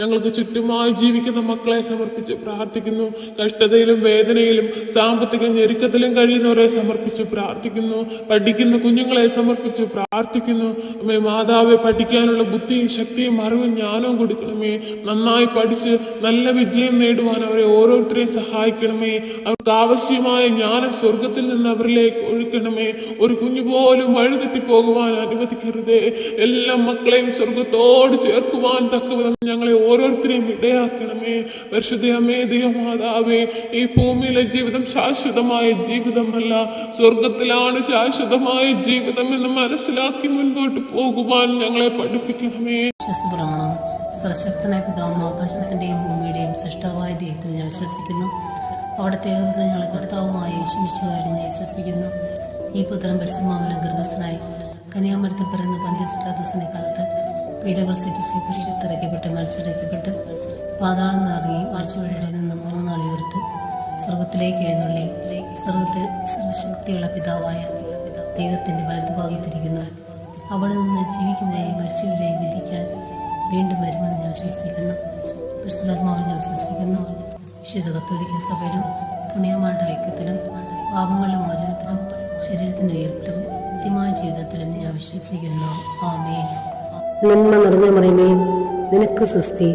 ഞങ്ങൾക്ക് ചുറ്റുമായി ജീവിക്കുന്ന മക്കളെ സമർപ്പിച്ച് പ്രാർത്ഥിക്കുന്നു. കഷ്ടതയിലും വേദനയിലും സാമ്പത്തിക ഞെരുക്കത്തിലും കഴിയുന്നവരെ സമർപ്പിച്ച് പ്രാർത്ഥിക്കുന്നു. പഠിക്കുന്ന കുഞ്ഞുങ്ങളെ സമർപ്പിച്ച് പ്രാർത്ഥിക്കുന്നു. അമ്മേ മാതാവെ, പഠിക്കാനുള്ള ബുദ്ധിയും ശക്തിയും അറിവും ജ്ഞാനവും കൊടുക്കണമേ. നന്നായി പഠിച്ച് നല്ല വിജയം നേടുവാൻ അവരെ ഓരോരുത്തരെയും സഹായിക്കണമേ. അവർക്ക് ആവശ്യമായ ജ്ഞാനം സ്വർഗത്തിൽ നിന്ന് അവരിലേക്ക് ഒഴുക്കണമേ. ഒരു കുഞ്ഞു പോലും വഴിതെറ്റി പോകുവാൻ അനുവദിക്കരുതേ. എല്ലാ മക്കളെയും സ്വർഗത്തോട് ചേർക്കുവാൻ തക്കവിധം ഞങ്ങളെ ഓരോരുത്തരെയും ഇടയാക്കണമേ. പരിശുദ്ധയമ്മേ, ദൈവമാതാവേ, ഈ ഭൂമിയിലെ ജീവിതം ശാശ്വതമായ ജീവിതമല്ല, സ്വർഗത്തിലാണ് ശാശ്വതമായ ജീവിതം എന്ന് മനസ്സിലാക്കി മുൻപോട്ട് പോകുവാൻ ഞങ്ങളെ പഠിപ്പിക്കണമേ. സർവശക്തനായ പിതാവും ആകാശത്തിന്റെയും ഭൂമിയുടെയും സൃഷ്ടാവായ ദൈവത്തിൽ ഞാൻ വിശ്വസിക്കുന്നു. അവിടുത്തെ ഏകപുത്രൻ ഞങ്ങളുടെ കർത്താവുമായ യേശു മിശിഹായിൽ ഞാൻ വിശ്വസിക്കുന്നു. ഈ പുത്രൻ പരിശുദ്ധാത്മാവിൽ ഗർഭസ്ഥനായി കന്യാമരത്തിൽ പിറന്ന പന്തിയോസ് പിലാത്തോസിന്റെ കാലത്ത് പീഡകൾ സഹിച്ച് കുരിശിലിറക്കപ്പെട്ട് മരിച്ചിറക്കപ്പെട്ട് പാതാളം നിറങ്ങി മരിച്ചവരുടെ നിന്ന് 3 നാൾ ഉയർത്ത് സ്വർഗത്തിലേക്ക് എഴുന്നള്ളി സ്വർഗത്തിൽ സർവശക്തിയുള്ള പിതാവായ ദൈവത്തിന്റെ വലതുഭാഗത്തിരിക്കുന്നു. അവിടെ നിന്ന് ജീവിക്കുന്നവരെയും മരിച്ചവരെയും വിധിക്കാൻ വീണ്ടും വരുമെന്ന് ഞാൻ വിശ്വസിക്കുന്നു. പരിശുദ്ധാത്മാവിൽ ഞാൻ വിശ്വസിക്കുന്നു. വിശുദ്ധ കത്തോലിക്ക സഭയിലും പുണ്യമാരുടെ ഐക്യത്തിലും പാപങ്ങളുടെ മോചനത്തിലും ശരീരത്തിന്റെ ഉയർപ്പിലും നിത്യമായ ജീവിതത്തിലും ഞാൻ വിശ്വസിക്കുന്നു. ആമേൻ. നന്മ നിറഞ്ഞ മറിയമേ, നിനക്ക് സ്വസ്തി.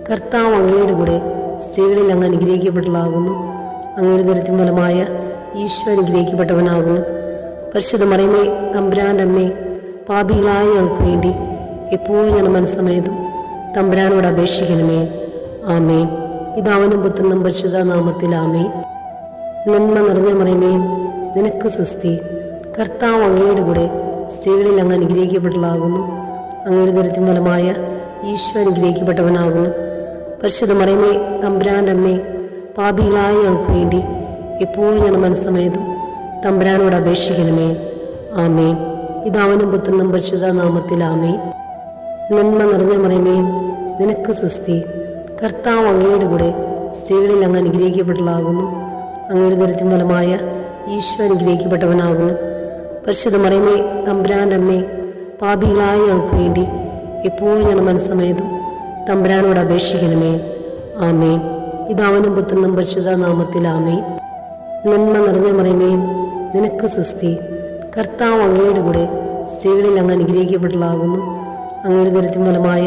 കർത്താവ് അങ്ങയുടെ കൂടെ സ്ത്രീകളിൽ അങ്ങ് അനുഗ്രഹിക്കപ്പെട്ടവളാകുന്നു. അങ്ങയുടെ ദുരിതത്തിൻ ഫലമായ ഈശോ അനുഗ്രഹിക്കപ്പെട്ടവനാകുന്നു. പരിശുദ്ധ മറിയമേ, തമ്പുരാൻ്റെ അമ്മേ, പാപികളായ ഞങ്ങൾക്ക് വേണ്ടി എപ്പോഴും ഞാൻ മനസ്സമേതും തമ്പുരാനോട് അപേക്ഷിക്കണമേ. ആമേൻ. പിതാവിനും പുത്രനും പരിശുദ്ധ നാമത്തിൽ ആമേൻ. നന്മ നിറഞ്ഞ മറിയമേ, നിനക്ക് സ്വസ്തി. കർത്താവ് അങ്ങയുടെ കൂടെ സ്ത്രീകളിൽ അങ്ങ് അനുഗ്രഹിക്കപ്പെട്ടവളാകുന്നു. അങ്ങയുടെ ദുരിതത്തിൻ ഫലമായ ഈശോ അനുഗ്രഹിക്കപ്പെട്ടവനാകുന്നു. പരിശുദ്ധ മറിയമേ, തമ്പുരാൻ്റെ അമ്മേ, പാപികളായ ഞങ്ങൾക്ക് വേണ്ടി എപ്പോഴും ഞാൻ മനസ്സമേതും തമ്പുരാനോട് അപേക്ഷിക്കണമേ. ആമേൻ. പിതാവിനും പുത്രനും പരിശുദ്ധ നാമത്തിൽ ആമേൻ. നന്മ നിറഞ്ഞ മറിയമേ, നിനക്ക് സ്വസ്തി. കർത്താവ് അങ്ങയുടെ കൂടെ സ്ത്രീകളിൽ അങ്ങ് അനുഗ്രഹിക്കപ്പെട്ടവളാകുന്നു. അങ്ങയുടെ ദുരിതത്തിൻ ഫലമായ ഈശോ അനുഗ്രഹിക്കപ്പെട്ടവനാകുന്നു. പരിശുദ്ധ മറിയമേ, തമ്പുരാൻ്റെ അമ്മേ, പാപികളായ ഞങ്ങൾക്ക് വേണ്ടി എപ്പോഴും ഞാൻ മനസ്സമേതും തമ്പുരാനോട് അപേക്ഷിക്കണമേ. ആമേൻ. പിതാവിനും പുത്രനും പരിശുദ്ധ നാമത്തിൽ ആമേൻ. നന്മ നിറഞ്ഞ മറിയമേ, നിനക്ക് സ്വസ്തി. കർത്താവ് അങ്ങയുടെ കൂടെ സ്ത്രീകളിൽ അങ്ങ് അനുഗ്രഹിക്കപ്പെട്ടവളാകുന്നു. അങ്ങയുടെ ദുരിതത്തിൻ ഫലമായ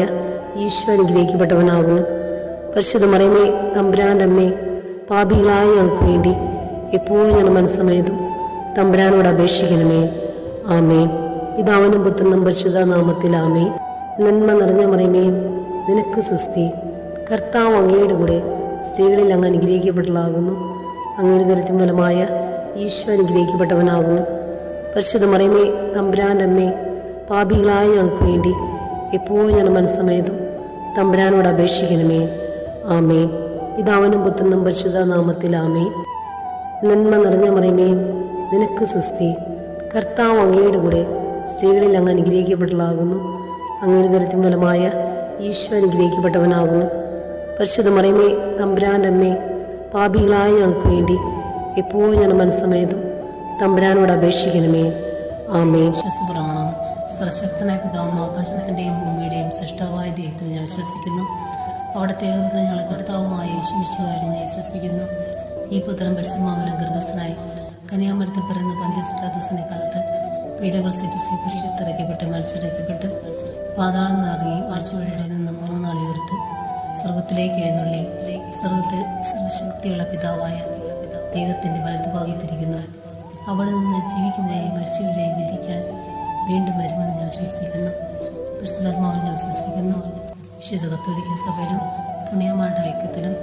ഈശോ അനുഗ്രഹിക്കപ്പെട്ടവനാകുന്നു. പരിശുദ്ധ മറിയമേ, തമ്പുരാൻ്റെ അമ്മേ, പാപികളായ ഞങ്ങൾക്ക് വേണ്ടി എപ്പോഴും ഞാൻ മനസ്സമേതും തമ്പുരാനോട് അപേക്ഷിക്കണമേ. ആമേൻ. പിതാവിനും പുത്രനും പരിശുദ്ധ നാമത്തിൽ ആമേൻ. നന്മ നിറഞ്ഞ മറിയമേ, നിനക്ക് സ്വസ്തി. കർത്താവ് അങ്ങയുടെ കൂടെ സ്ത്രീകളിൽ അങ്ങ് അനുഗ്രഹിക്കപ്പെട്ടവളാകുന്നു. അങ്ങയുടെ ദുരിതത്തിൻ ഫലമായ ഈശോ അനുഗ്രഹിക്കപ്പെട്ടവനാകുന്നു. പരിശുദ്ധ മറിയമേ, തമ്പുരാൻ്റെ അമ്മേ, പാപികളായ ഞങ്ങൾക്ക് വേണ്ടി എപ്പോഴും ഞാൻ മനസ്സമേതും തമ്പുരാനോട് അപേക്ഷിക്കണമേ. ആമേൻ. പിതാവിനും പുത്രനും പരിശുദ്ധ നാമത്തിൽ ആമേൻ. നന്മ നിറഞ്ഞ മറിയമേ, നിനക്ക് സ്വസ്തി. കർത്താവ് അങ്ങയുടെ കൂടെ സ്ത്രീകളിൽ അങ്ങ് അനുഗ്രഹിക്കപ്പെട്ടവളാകുന്നു. അങ്ങയുടെ ദുരിതത്തിൻ ഫലമായ ഈശോ അനുഗ്രഹിക്കപ്പെട്ടവനാകുന്നു. പരിശുദ്ധ മറിയമേ, തമ്പുരാൻ്റെ അമ്മേ, പാപികളായ ഞങ്ങൾക്ക് വേണ്ടി എപ്പോഴും ഞാൻ മനസ്സമേതും തമ്പുരാനോട് അപേക്ഷിക്കണമേ. ആമേൻ. വിശ്വാസപ്രമാണം. സർവശക്തനായ പിതാവും ആകാശത്തിന്റെയും ഭൂമിയുടെയും സൃഷ്ടാവായ ദൈവത്തിൽ ഞാൻ വിശ്വസിക്കുന്നു. അവിടുത്തെ ഏകപുത്രൻ ഞങ്ങളുടെ കർത്താവുമായ യേശു മിശിഹായിൽ ഞാൻ വിശ്വസിക്കുന്നു. ഈ പുത്രൻ പരിശുദ്ധാത്മാവിൽ ഗർഭസ്ഥനായി കന്യാമരത്തിൽ പിറന്ന പന്തിയോസ് പിലാത്തോസിന്റെ കാലത്ത് പീഡകൾ സഹിച്ച് കുരിശിലിറക്കപ്പെട്ട് മരിച്ചിറക്കപ്പെട്ട് പാതാളം നിറങ്ങി മരിച്ചവരുടെ നിന്ന് 3 നാൾ ഉയർത്ത് സ്വർഗത്തിലേക്ക് എഴുന്നള്ളി സ്വർഗത്തിൽ സർവശക്തിയുള്ള പിതാവായ ദൈവത്തിന്റെ വലതുഭാഗത്തിരിക്കുന്നു. അവിടെ നിന്ന് ജീവിക്കുന്നവരെയും മരിച്ചവരെയും വിധിക്കാൻ വീണ്ടും വരുമെന്ന് ഞാൻ വിശ്വസിക്കുന്നു. പരിശുദ്ധാത്മാവിൽ ഞാൻ വിശ്വസിക്കുന്നു. വിശുദ്ധ കത്തോലിക്ക സഭയിലും പുണ്യമാരുടെ ഐക്യത്തിലും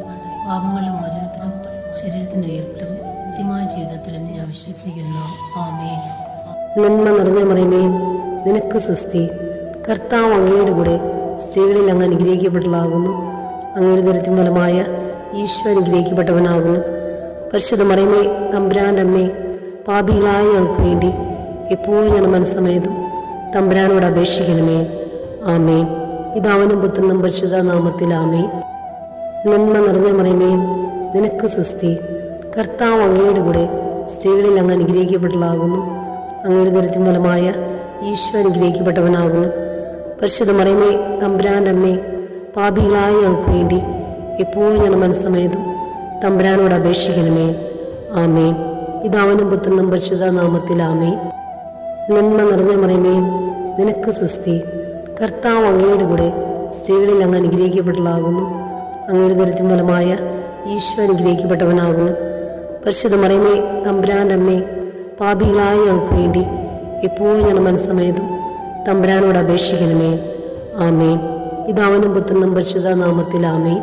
പാപങ്ങളുടെ മോചനത്തിലും ശരീരത്തിന്റെ ഉയർപ്പിലും നിത്യമായ ജീവിതത്തിലും ഞാൻ വിശ്വസിക്കുന്നു. ആമേൻ. നന്മ നിറഞ്ഞ മറിയമേ, നിനക്ക് സ്വസ്തി. കർത്താവ് അങ്ങയുടെ കൂടെ സ്ത്രീകളിൽ അങ്ങ് അനുഗ്രഹിക്കപ്പെട്ടവളാകുന്നു. അങ്ങയുടെ ദുരിതത്തിൻ ഫലമായ ഈശോ അനുഗ്രഹിക്കപ്പെട്ടവനാകുന്നു. പരിശുദ്ധ മറിയമേ, തമ്പുരാൻ്റെ അമ്മേ, പാപികളായ ഞങ്ങൾക്ക് വേണ്ടി എപ്പോഴും ഞാൻ മനസ്സമേതും തമ്പുരാനോട് അപേക്ഷിക്കണമേ. ആമേൻ. പിതാവിനും പുത്രനും പരിശുദ്ധ നാമത്തിൽ ആമേൻ. നന്മ നിറഞ്ഞ മറിയമേ, നിനക്ക് സ്വസ്തി. കർത്താവ് അങ്ങയുടെ കൂടെ സ്ത്രീകളിൽ അങ്ങ് അനുഗ്രഹിക്കപ്പെട്ടവളാകുന്നു. അങ്ങയുടെ ദുരിതത്തിൻ ഫലമായ ഈശോ അനുഗ്രഹിക്കപ്പെട്ടവനാകുന്നു. പരിശുദ്ധ മറിയമേ, തമ്പുരാൻ്റെ അമ്മേ, പാപികളായ ഞങ്ങൾക്ക് വേണ്ടി എപ്പോഴും ഞങ്ങളുടെ മനസ്സമേതും തമ്പുരാനോട് അപേക്ഷിക്കണമേ. ആമേൻ. പിതാവിനും പുത്രനും പരിശുദ്ധ നാമത്തിൽ ആമേൻ. നന്മ നിറഞ്ഞ മറിയമേ, നിനക്ക് സുസ്തി. കർത്താവ് അങ്ങയുടെ കൂടെ സ്ത്രീകളിൽ അങ്ങ് അനുഗ്രഹിക്കപ്പെട്ടതാകുന്നു. അങ്ങയുടെ ദുരിതത്തിൻ ഫലമായ ഈശോ അനുഗ്രഹിക്കപ്പെട്ടവനാകുന്നു. പരിശുദ്ധ മറിയമേ, തമ്പുരാൻ്റെ അമ്മേ, പാപികളായ ഞങ്ങൾക്ക് വേണ്ടി എപ്പോഴും ഞങ്ങളുടെ മനസ്സമേതും തമ്പുരാനോട് അപേക്ഷിക്കണമേ. ആമേൻ. പിതാവിനും പുത്രനും പരിശുദ്ധ നാമത്തിൽ ആമേൻ.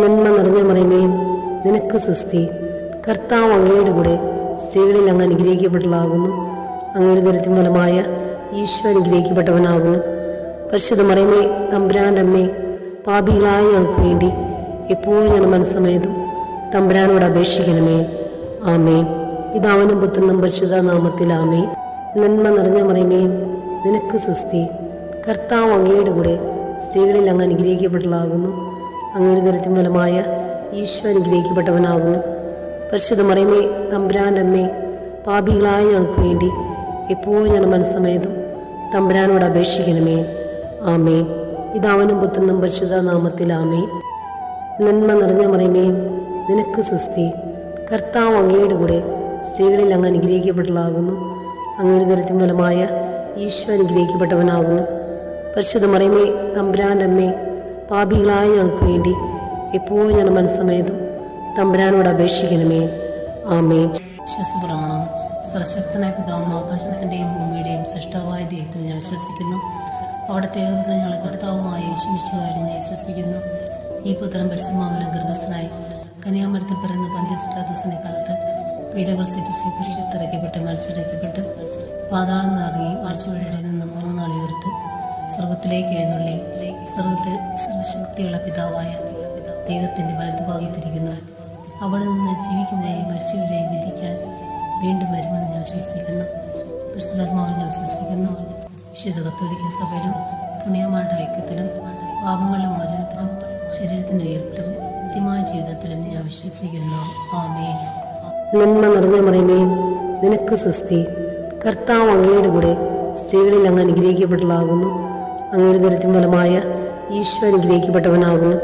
നന്മ നിറഞ്ഞ മറിയമേ, നിനക്ക് സുസ്തി. കർത്താവ് അങ്ങയുടെ കൂടെ സ്ത്രീകളിൽ അങ്ങ് അനുഗ്രഹിക്കപ്പെട്ടതാകുന്നു. അങ്ങയുടെ ദുരിതത്തിൻ ഫലമായ ഈശോ അനുഗ്രഹിക്കപ്പെട്ടവനാകുന്നു. പരിശുദ്ധ മറിയമേ, തമ്പുരാൻ്റെ അമ്മേ, പാപികളായ ഞങ്ങൾക്ക് വേണ്ടി എപ്പോഴും ഞങ്ങളുടെ മനസ്സമേതും തമ്പുരാനോട് അപേക്ഷിക്കണമേ. ആമേൻ. പിതാവിനും പുത്രനും പരിശുദ്ധ നാമത്തിൽ ആമേൻ. നന്മ നിറഞ്ഞ മറിയമേ, നിനക്ക് സുസ്തി. കർത്താവ് അങ്ങയുടെ കൂടെ സ്ത്രീകളിൽ അങ്ങ് അനുഗ്രഹിക്കപ്പെട്ടതാകുന്നു. അങ്ങയുടെ ദുരിതത്തിൻ ഫലമായ ഈശോ അനുഗ്രഹിക്കപ്പെട്ടവനാകുന്നു. പരിശുദ്ധ മറിയമേ, തമ്പുരാൻ്റെ അമ്മേ, പാപികളായ ഞങ്ങൾക്ക് വേണ്ടി എപ്പോഴും ഞങ്ങളുടെ മനസ്സമേതും തമ്പുരാനോട് അപേക്ഷിക്കണമേ. ആമേൻ. പിതാവിനും പുത്രനും പരിശുദ്ധ നാമത്തിൽ ആമേൻ. നന്മ നിറഞ്ഞ മറിയമേ, നിനക്ക് സുസ്തി. കർത്താവ് അങ്ങയുടെ കൂടെ സ്ത്രീകളിൽ അങ്ങ് അനുഗ്രഹിക്കപ്പെട്ടതാകുന്നു. അങ്ങയുടെ ദുരിതത്തിൻ ഫലമായ ഈശോ അനുഗ്രഹിക്കപ്പെട്ടവനാകുന്നു. പരിശുദ്ധ മറിയമേ, തമ്പുരാൻ്റെ അമ്മേ, പാപികളായ ഞങ്ങൾക്ക് വേണ്ടി എപ്പോഴും ഞങ്ങളുടെ മനസ്സമേതും തമ്പുരാനോട് അപേക്ഷിക്കണമേ. ആമേൻ. വിശ്വാസപ്രമാണം. സർവശക്തനായ പിതാവും ആകാശത്തിൻ്റെയും ഭൂമിയുടെയും സൃഷ്ടാവായ ദൈവത്തിൽ ഞാൻ വിശ്വസിക്കുന്നു. അവിടുത്തെ ഏകപുത്രൻ ഞങ്ങളുടെ കർത്താവുമായ യേശുമിശിഹായിൽ ഞാൻ വിശ്വസിക്കുന്നു. ഈ പുത്രൻ പരിശുദ്ധാത്മാവിനാൽ ഗർഭസ്ഥനായി കന്യാമരത്തിൽ പിറന്ന പന്തിയോസ് പിലാത്തോസിന്റെ കാലത്ത് പീഡകൾ സഹിച്ച് കുരിശിലിറക്കപ്പെട്ട് മരിച്ചിറക്കപ്പെട്ട് പാതാളം നിറങ്ങി മരിച്ചവരുടെ നിന്ന് 3 നാൾ ഉയർത്ത് സ്വർഗത്തിലേക്ക് എഴുന്നള്ളി സ്വർഗത്തിൽ സർവശക്തിയുള്ള പിതാവായ ദൈവത്തിന്റെ വലതുഭാഗത്തിരിക്കുന്നു. അവിടെ നിന്ന് ജീവിക്കുന്നവരെയും മരിച്ചവരെയും വിധിക്കാൻ വീണ്ടും വരുമെന്ന് ഞാൻ വിശ്വസിക്കുന്നു. പരിശുദ്ധാത്മാവിൽ ഞാൻ വിശ്വസിക്കുന്നു. വിശുദ്ധ കത്തോലിക്ക സഭയിലും പുണ്യമാരുടെ ഐക്യത്തിലും പാപങ്ങളുടെ മോചനത്തിലും ശരീരത്തിന്റെ ഉയർപ്പിലും നിത്യമായ ജീവിതത്തിലും ഞാൻ വിശ്വസിക്കുന്നു. ആമേൻ. നന്മ നിറഞ്ഞ മറിയമേ, നിനക്ക് സുസ്തി. കർത്താവ് അങ്ങയുടെ കൂടെ സ്ത്രീകളിൽ അങ്ങ് അനുഗ്രഹിക്കപ്പെട്ടതാകുന്നു. അങ്ങയുടെ ദുരിതത്തിൻ ഫലമായ ഈശോ അനുഗ്രഹിക്കപ്പെട്ടവനാകുന്നു.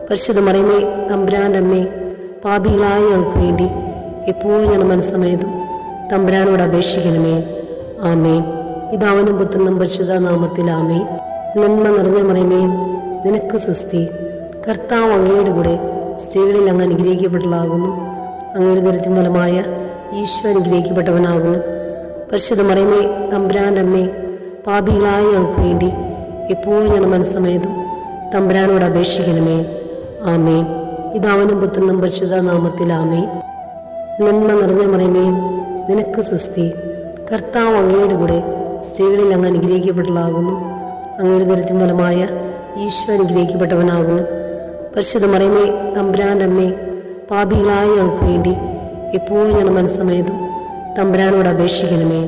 പരിശുദ്ധ മറിയമേ, തമ്പുരാൻ്റെ അമ്മേ, പാപികളായ ഞങ്ങൾക്ക് വേണ്ടി എപ്പോഴും ഞങ്ങളുടെ മനസ്സമേതും തമ്പുരാനോട് അപേക്ഷിക്കണമേ. ആമേൻ. പിതാവിനും പുത്രനും പരിശുദ്ധ നാമത്തിൽ ആമേൻ. നന്മ നിറഞ്ഞ മറിയമേ, നിനക്ക് സുസ്തി. കർത്താവ് അങ്ങയുടെ കൂടെ സ്ത്രീകളിൽ അങ്ങ് അനുഗ്രഹിക്കപ്പെട്ടതാകുന്നു. അങ്ങയുടെ ദുരിതത്തിൻ ഫലമായ ഈശോ അനുഗ്രഹിക്കപ്പെട്ടവനാകുന്നു. പരിശുദ്ധ മറിയമേ, തമ്പുരാൻ്റെ അമ്മേ, പാപികളായ ഞങ്ങൾക്ക് വേണ്ടി എപ്പോഴും ഞങ്ങളുടെ മനസ്സമേതും തമ്പുരാനോട് അപേക്ഷിക്കണമേ. ആമേൻ. പിതാവിനും പുത്രനും പരിശുദ്ധ നാമത്തിൽ ആമേൻ. നന്മ നിറഞ്ഞ മറിയമേ, നിനക്ക് സുസ്തി. കർത്താവ് അങ്ങയുടെ കൂടെ സ്ത്രീകളിൽ അങ്ങ് അനുഗ്രഹിക്കപ്പെട്ടതാകുന്നു. അങ്ങയുടെ ദുരിതത്തിൻ ഫലമായ ഈശോ അനുഗ്രഹിക്കപ്പെട്ടവനാകുന്നു. പരിശുദ്ധ മറിയമേ, തമ്പുരാൻ്റെ അമ്മേ, പാപികളായ ഞങ്ങൾക്ക് വേണ്ടി എപ്പോഴും ഞങ്ങളുടെ മനസ്സമേതും തമ്പുരാനോട് അപേക്ഷിക്കണമേ.